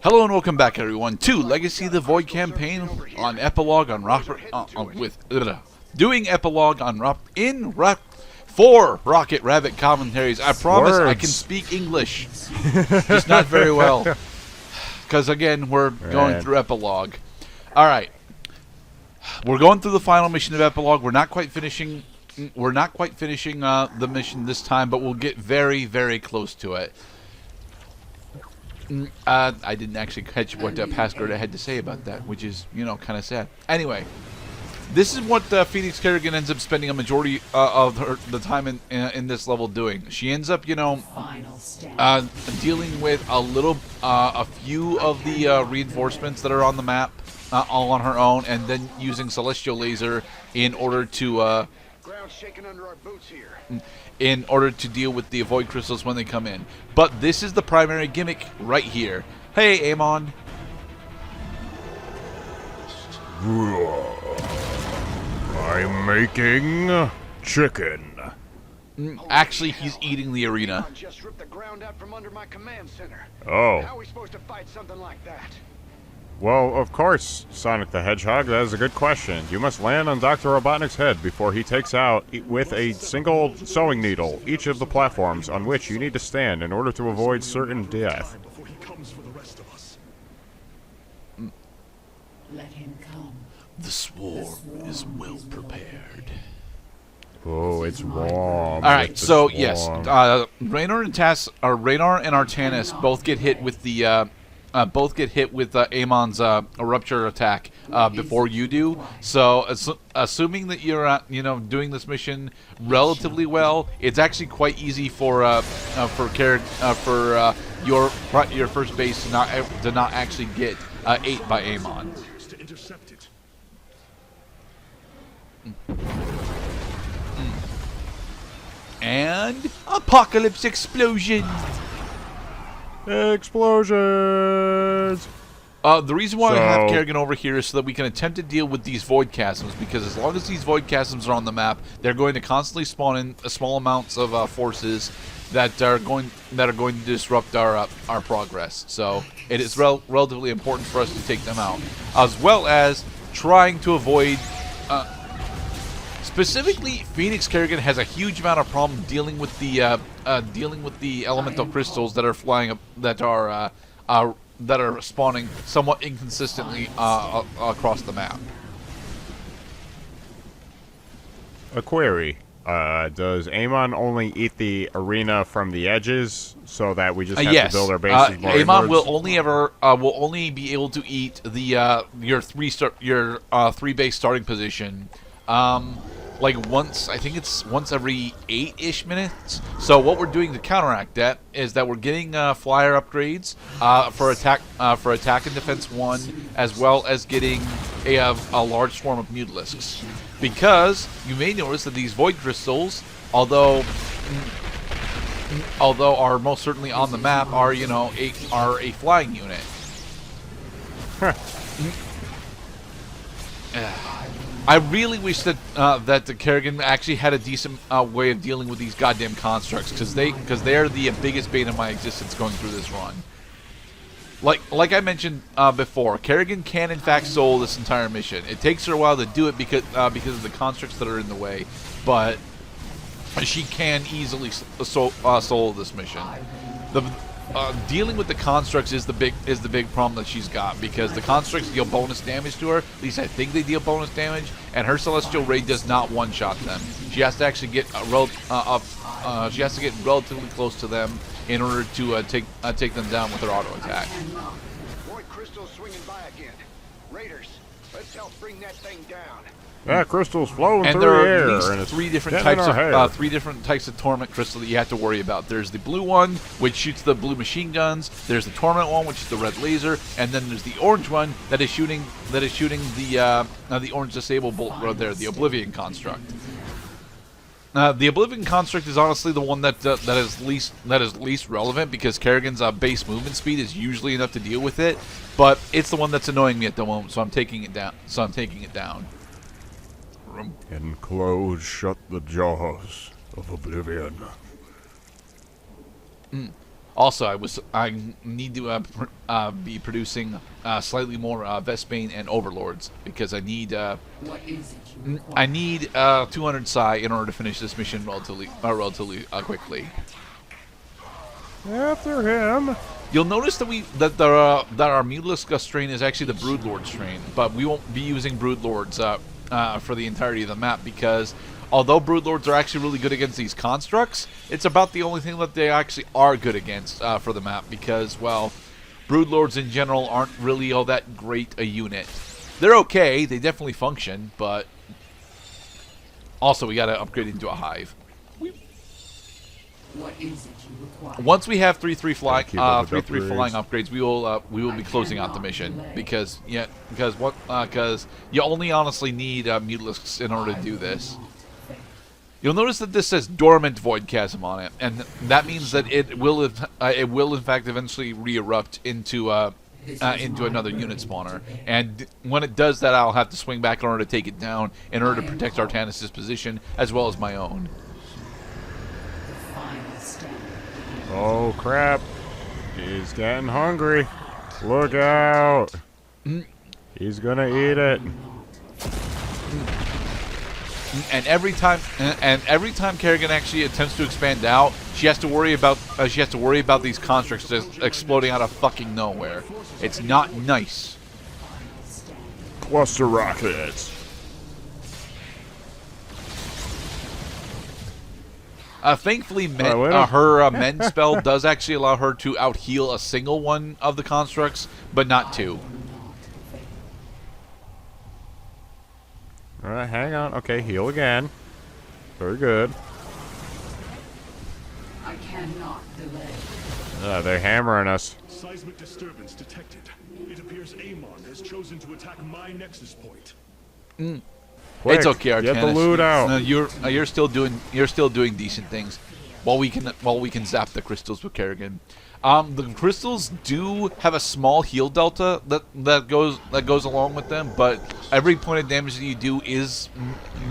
Hello and welcome back, everyone, to Legacy the Void campaign on Epilogue on doing Epilogue on for Rocket Rabbit Commentaries. I promise I can speak English, just not very well, because again we're going through Epilogue. All right, we're going through the final mission of Epilogue. We're not quite finishing. The mission this time, but we'll get very, very close to it. I didn't actually catch what Gerdat had to say about that, which is, you know, kind of sad. Anyway, this is what Phoenix Kerrigan ends up spending a majority of the time in this level doing. She ends up, you know, dealing with a few of the reinforcements that are on the map, all on her own, and then using Celestial Laser in order to ground shaking under our boots here. In order to deal with the Void Crystals when they come in. But this is the primary gimmick right here. Hey, Amon. I'm making chicken. Actually, he's eating the arena. Amon just ripped the ground out from under my command center. Oh. How are we supposed to fight something like that? Well, of course, Sonic the Hedgehog, that is a good question. You must land on Dr. Robotnik's head before he takes out, with a single sewing needle, each of the platforms on which you need to stand in order to avoid certain death. Let him come. The swarm is well prepared. Oh, it's warm. All right, so yes, Raynor and Artanis both get hit with the Amon's rupture attack before you do. So, assuming that you're doing this mission relatively well, it's actually quite easy for your first base to not actually get ate by Amon. And apocalypse explosion. Explosions! The reason why I have Kerrigan over here is so that we can attempt to deal with these void chasms, because as long as these void chasms are on the map, they're going to constantly spawn in small amounts of forces that are going to disrupt our progress. So it is relatively important for us to take them out, as well as trying to avoid. Specifically, Phoenix Kerrigan has a huge amount of problem dealing with the elemental crystals that are flying up, that are spawning somewhat inconsistently across the map. A query: does Amon only eat the arena from the edges, so that we just have to build our bases more Amon inwards? will only be able to eat the your three base starting position. Like once, I think it's once every 8-ish minutes. So what we're doing to counteract that is that we're getting flyer upgrades for attack and defense 1, as well as getting a large swarm of mutilisks. Because you may notice that these void crystals, although are most certainly on the map, are a flying unit. I really wish that the Kerrigan actually had a decent way of dealing with these goddamn constructs, because they are the biggest bane of my existence going through this run. Like I mentioned before, Kerrigan can in fact solo this entire mission. It takes her a while to do it because of the constructs that are in the way, but she can easily solo this mission. Dealing with the constructs is the big problem that she's got, because the constructs deal bonus damage to her. At least I think they deal bonus damage, and her Celestial Ray does not one-shot them. She has to actually get relatively close to them in order to take them down with her auto attack. Void crystals swinging by again. Raiders, let's help bring that thing down. That crystal's flowing And through there the are air, at least and it's three different types of torment crystal that you have to worry about. There's the blue one, which shoots the blue machine guns. There's the torment one, which is the red laser, and then there's the orange one that is shooting the orange disable bolt right there, the Oblivion construct. The Oblivion construct is honestly the one that is least relevant, because Kerrigan's base movement speed is usually enough to deal with it, but it's the one that's annoying me at the moment, so I'm taking it down. And close shut the jaws of oblivion. Also, I need to be producing slightly more Vespane and Overlords because I need 200 psi in order to finish this mission relatively quickly. After him. You'll notice that our Mutalisk strain is actually the Broodlord strain, but we won't be using Broodlords for the entirety of the map because although Broodlords are actually really good against these constructs, it's about the only thing that they actually are good against for the map because, well, Broodlords in general aren't really all that great a unit. They're okay, they definitely function, but also we gotta upgrade into a hive. What is it you require? Once we have 3-3 flying upgrades, we will be closing out the mission because you only honestly need Mutalisks in order to do this. You'll notice that this says Dormant Void Chasm on it, and that means that it will in fact eventually re-erupt into another unit spawner. And when it does that, I'll have to swing back in order to take it down in order to protect Artanis' position as well as my own. Oh crap. He's getting hungry. Look out. He's gonna eat it. And every time Kerrigan actually attempts to expand out, she has to worry about these constructs just exploding out of fucking nowhere. It's not nice. Cluster rockets. Thankfully, her Mend spell does actually allow her to out-heal a single one of the constructs, but not two. Alright, hang on. Okay, heal again. Very good. I cannot delay. They're hammering us. Seismic disturbance detected. It appears Amon has chosen to attack my nexus point. Quick, It's okay, Artanis. get the loot out. No, you're still doing decent things, while we can zap the crystals with Kerrigan. The crystals do have a small heal delta that goes along with them, but every point of damage that you do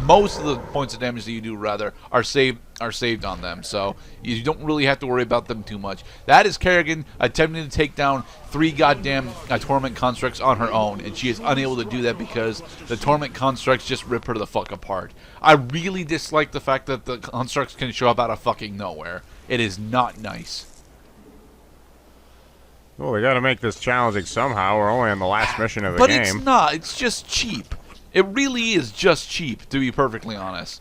most of the points of damage that you do are saved on them, so you don't really have to worry about them too much. That is Kerrigan attempting to take down 3 goddamn torment constructs on her own, and she is unable to do that because the torment constructs just rip her the fuck apart. I really dislike the fact that the constructs can show up out of fucking nowhere. It is not nice. Well, we gotta make this challenging somehow. We're only on the last mission of the But game. it's not. It's just cheap. It really is just cheap, to be perfectly honest.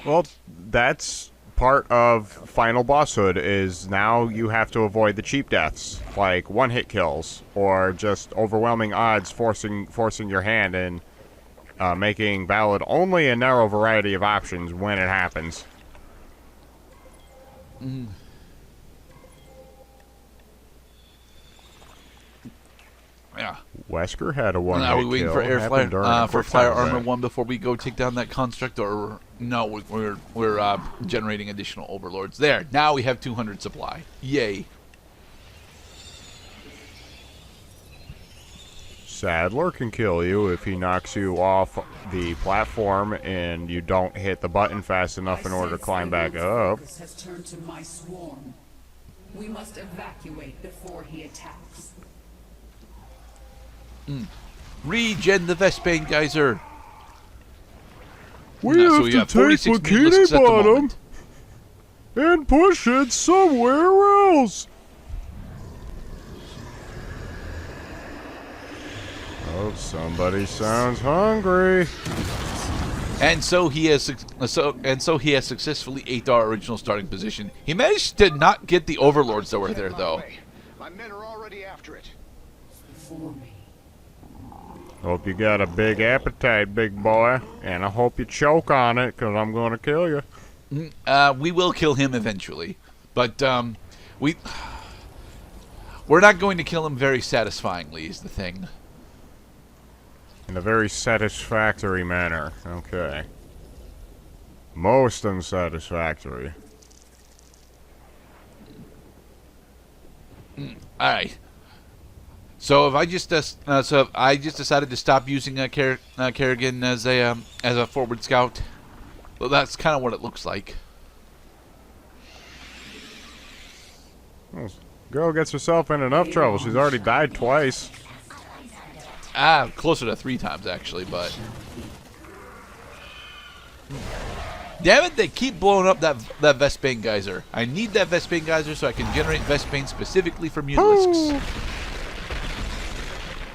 Well, that's part of final bosshood is now you have to avoid the cheap deaths, like one-hit kills, or just overwhelming odds forcing your hand and making valid only a narrow variety of options when it happens. Yeah. Wesker had a one-hit Are kill. we waiting for Happened during a for quick Fire time Armor event. 1 before we go take down that construct, or no? We're generating additional overlords. There. Now we have 200 supply. Yay. Sadler can kill you if he knocks you off the platform and you don't hit the button fast enough in order to climb back up. Has turned to my swarm. We must evacuate before he attacks. Regen the Vespane Geyser. We So have we to have take 46 Bikini Mutalisks at the Bottom moment. and push it somewhere else. Oh, somebody sounds hungry. And so he has successfully aped our original starting position. He managed to not get the overlords that were there, though. My men are already after it. Before me. Hope you got a big appetite, big boy, and I hope you choke on it, because I'm going to kill you. We will kill him eventually, but we're not going to kill him very satisfyingly. Is the thing. In a very satisfactory manner. Okay. Most unsatisfactory. All right. So if I just decided to stop using Kerrigan as a forward scout, well, that's kind of what it looks like. Girl gets herself in enough trouble. She's already died twice. Closer to 3 times, actually, but... Damn it, they keep blowing up that Vespane geyser. I need that Vespane geyser so I can generate Vespane specifically for Mutalisks.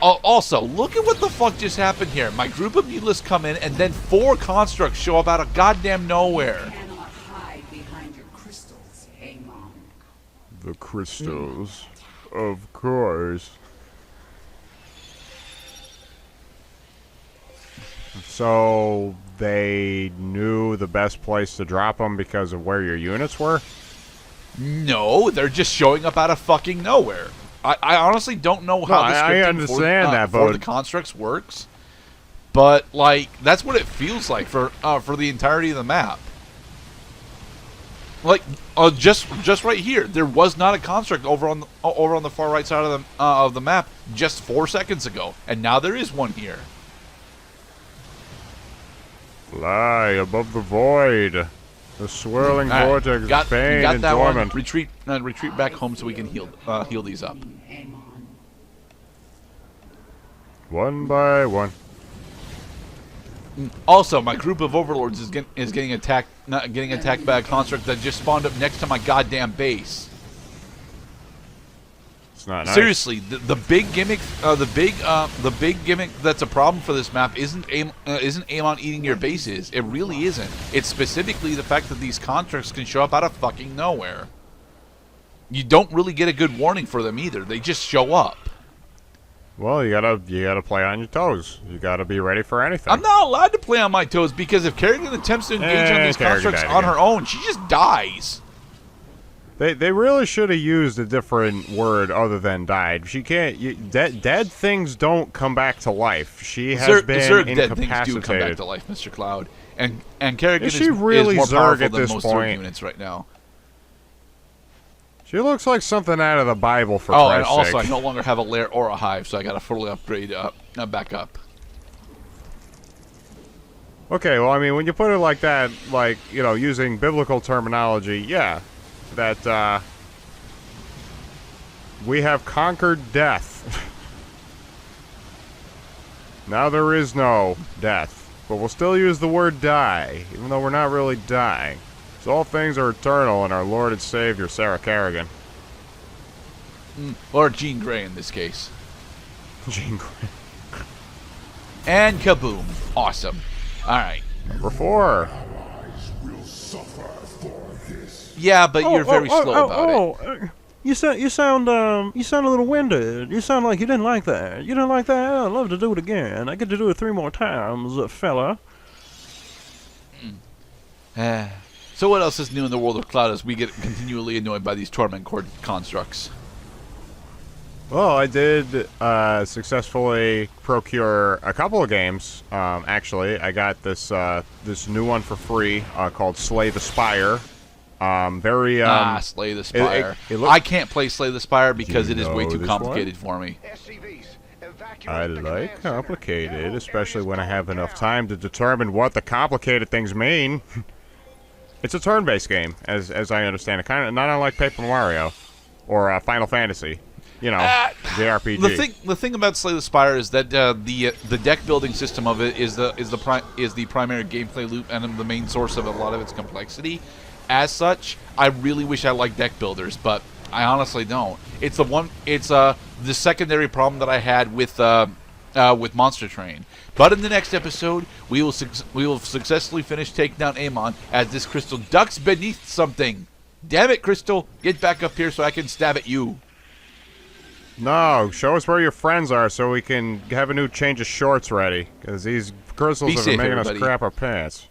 Oh, also, look at what the fuck just happened here. My group of Mutalisks come in, and then 4 constructs show up out of goddamn nowhere. Cannot hide behind your crystals, Amon. The crystals. Of course. So they knew the best place to drop them because of where your units were? No, they're just showing up out of fucking nowhere. I honestly don't know how the I scripting understand that, for but the constructs works, but like that's what it feels like for the entirety of the map. Like just right here, there was not a construct over on the far right side of the map just 4 seconds ago, and now there is one here. Lie above the void. The swirling vortex of pain and torment. Retreat back home so we can heal these up. Amon. One by one. Also, my group of overlords is getting attacked by a construct that just spawned up next to my goddamn base. It's not nice. Seriously, the big gimmick, the big gimmick that's a problem for this map isn't Amon eating your bases. It really isn't. It's specifically the fact that these constructs can show up out of fucking nowhere. You don't really get a good warning for them either. They just show up. Well, you gotta play on your toes. You gotta be ready for anything. I'm not allowed to play on my toes because if Kerrigan attempts to engage on these constructs on her own, she just dies. They really should have used a different word other than died. She can't. Dead things don't come back to life. She has been incapacitated. Dead things do come back to life, Mr. Cloud. And Kerrigan is really more Zerg powerful at than this most point? Zerg units right now. She looks like something out of the Bible, for Oh, and Christ's also sake. I no longer have a lair or a hive, so I got to fully upgrade back up. Okay, well, I mean, when you put it like that, like, you know, using biblical terminology, yeah, that, we have conquered death. Now there is no death, but we'll still use the word die, even though we're not really dying. So all things are eternal in our Lord and Savior, Sarah Kerrigan. Or Jean Grey in this case. Jean Grey. And kaboom. Awesome. Alright. Number 4. Yeah, but you're very slow about it. You sound a little winded. You sound like you didn't like that. You didn't like that? I'd love to do it again. I get to do it 3 more times, fella. So what else is new in the world of Cloud as we get continually annoyed by these torment core constructs? Well, I did successfully procure a couple of games. Actually, I got this this new one for free called Slay the Spire. Slay the Spire. I can't play Slay the Spire because it is way too complicated for me. I like complicated, especially when I have enough time to determine what the complicated things mean. It's a turn-based game, as I understand it, kind of not unlike Paper Mario or Final Fantasy. You know, JRPG. The thing about Slay the Spire is that the deck building system of it is the primary gameplay loop and the main source of a lot of its complexity. As such, I really wish I liked deck builders, but I honestly don't. It's the secondary problem that I had with Monster Train. But in the next episode, we will successfully finish taking down Amon as this crystal ducks beneath something. Damn it, Crystal! Get back up here so I can stab at you. No, show us where your friends are so we can have a new change of shorts ready. Because these crystals have been making us crap our pants.